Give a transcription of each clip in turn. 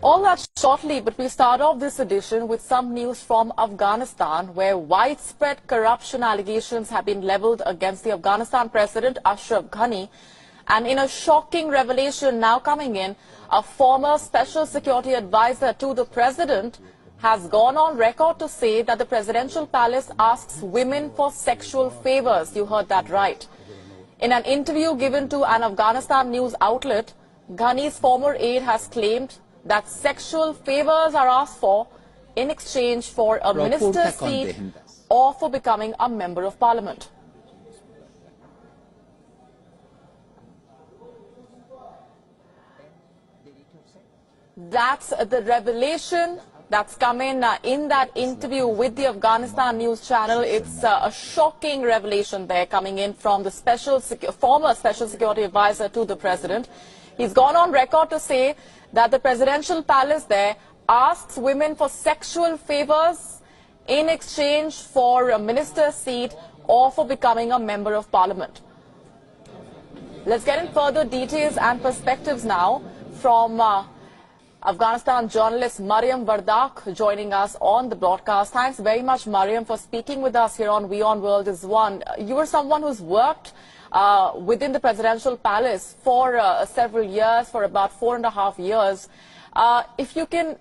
All that shortly, but we start off this edition with some news from Afghanistan, where widespread corruption allegations have been leveled against the Afghanistan President Ashraf Ghani. And in a shocking revelation now coming in, a former special security advisor to the president has gone on record to say that the presidential palace asks women for sexual favors. You heard that right. In an interview given to an Afghanistan news outlet, Ghani's former aide has claimed that sexual favors are asked for in exchange for a minister's seat or for becoming a member of parliament. That's the revelation that's come in that interview with the Afghanistan news channel. It's a shocking revelation there coming in from the former special security advisor to the president. He's gone on record to say that the presidential palace there asks women for sexual favors in exchange for a minister's seat or for becoming a member of parliament. Let's get in further details and perspectives now from Afghanistan journalist Mariam Wardak joining us on the broadcast. Thanks very much, Mariam, for speaking with us here on WION World is One. You were someone who's worked within the presidential palace for several years, for about 4.5 years. If you can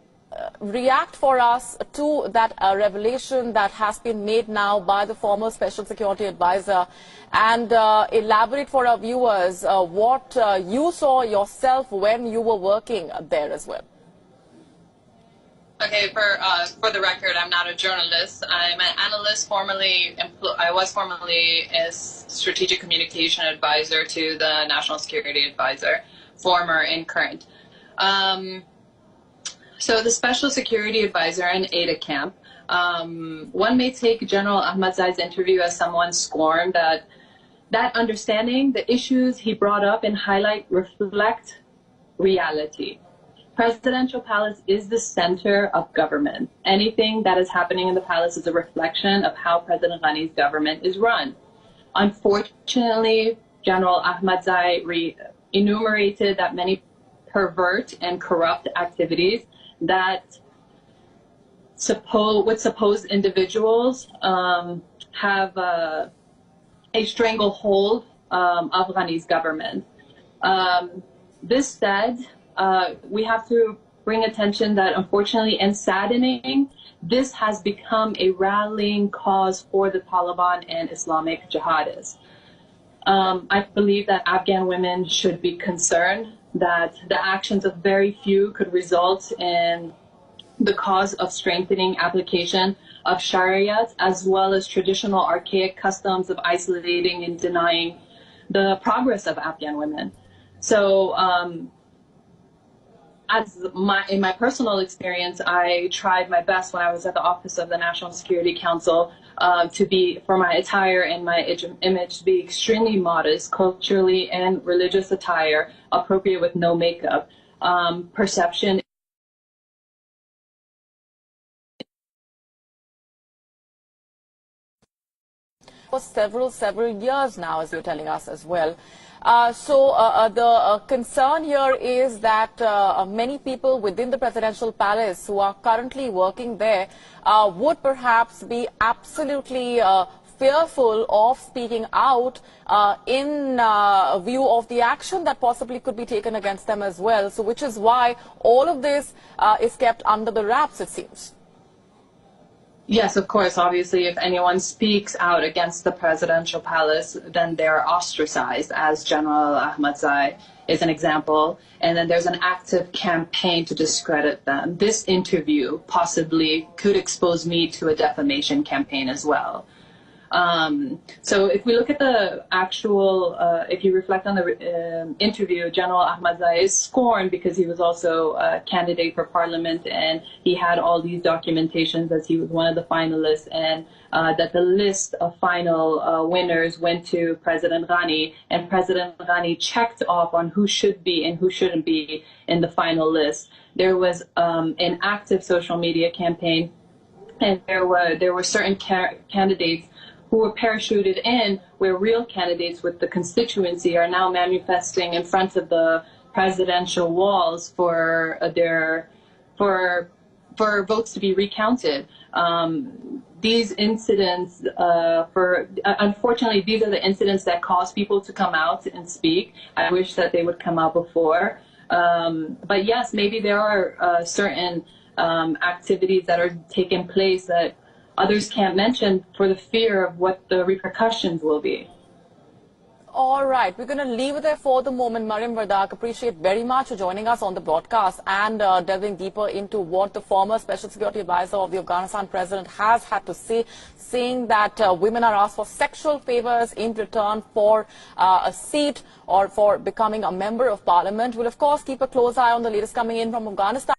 react for us to that revelation that has been made now by the former special security advisor and elaborate for our viewers what you saw yourself when you were working there as well. Okay, for the record, I'm not a journalist. I'm an analyst. I was formerly a strategic communication advisor to the National Security Advisor, former and current. So the Special Security Advisor in Ada Camp, one may take General Ahmadzai's interview as someone scorned that understanding the issues he brought up and highlight reflect reality. Presidential palace is the center of government. Anything that is happening in the palace is a reflection of how President Ghani's government is run. Unfortunately, General Ahmadzai enumerated that many pervert and corrupt activities that supposed individuals have a stranglehold of Ghani's government. This said, we have to bring attention that unfortunately and saddening, this has become a rallying cause for the Taliban and Islamic jihadists. I believe that Afghan women should be concerned that the actions of very few could result in the cause of strengthening application of Sharia as well as traditional archaic customs of isolating and denying the progress of Afghan women. So in my personal experience, I tried my best when I was at the Office of the National Security Council for my attire and my image to be extremely modest, culturally and religious attire, appropriate with no makeup. Perception for several years now, as you're telling us as well. The concern here is that many people within the presidential palace who are currently working there would perhaps be absolutely fearful of speaking out in view of the action that possibly could be taken against them as well. So which is why all of this is kept under the wraps, it seems. Yes, of course. Obviously, if anyone speaks out against the presidential palace, then they're ostracized, as General Ahmadzai is an example. And then there's an active campaign to discredit them. This interview possibly could expose me to a defamation campaign as well. So if we look at the actual, if you reflect on the interview, General Ahmadzai is scorned because he was also a candidate for parliament and he had all these documentations as he was one of the finalists, and that the list of final winners went to President Ghani, and President Ghani checked off on who should be and who shouldn't be in the final list. There was an active social media campaign, and there were certain candidates who were parachuted in, where real candidates with the constituency are now manifesting in front of the presidential walls for their for votes to be recounted. These incidents, unfortunately, these are the incidents that cause people to come out and speak. I wish that they would come out before. But yes, maybe there are certain activities that are taking place that others can't mention for the fear of what the repercussions will be. All right, we're going to leave it there for the moment. Mariam Vardak, appreciate very much for joining us on the broadcast and delving deeper into what the former Special Security Advisor of the Afghanistan President has had to say, saying that women are asked for sexual favors in return for a seat or for becoming a member of parliament. We'll, of course, keep a close eye on the latest coming in from Afghanistan.